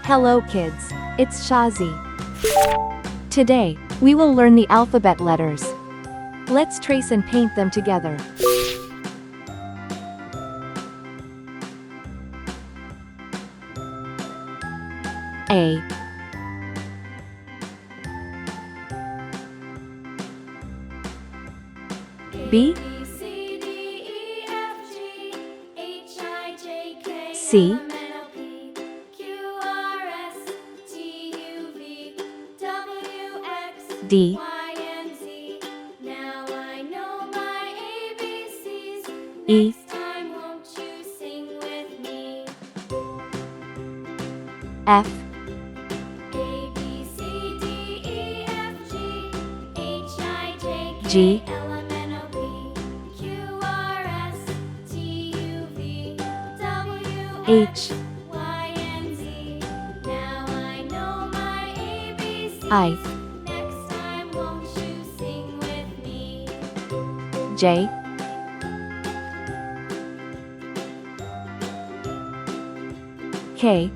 Hello kids, it's Shazi. Today, we will learn the alphabet letters. Let's trace and paint them together. A, B, C, D, E, F, G, H, I, J, K,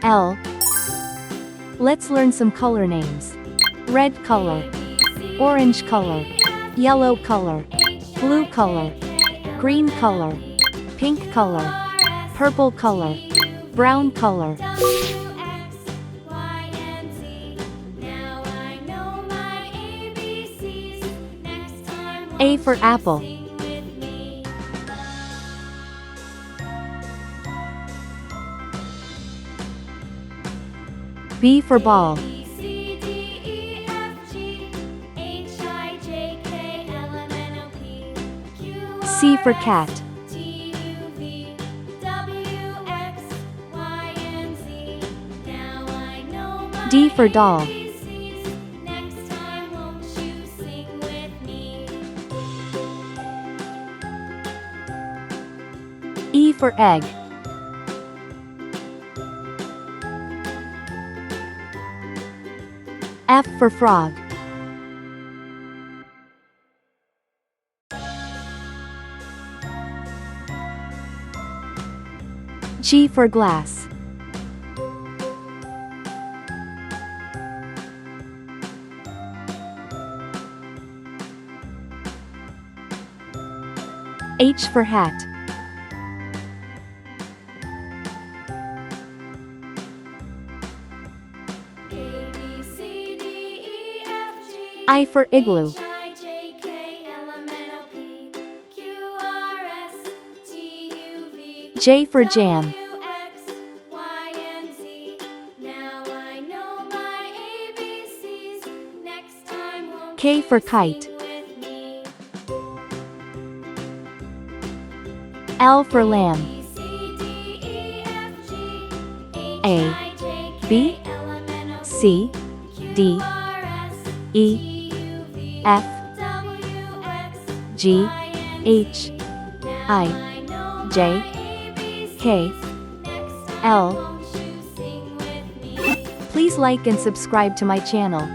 L. Let's learn some color names. Red color, orange color, yellow color, blue color, green color, pink color, purple color, brown color. A for apple. B for ball. C for cat. D for doll. E for egg. F for frog. G for glass. H for hat. I for igloo. J for jam. K for kite. L for lamb. A, B, C, D, E, F, G, H, I, J, K, L. Please like and subscribe to my channel.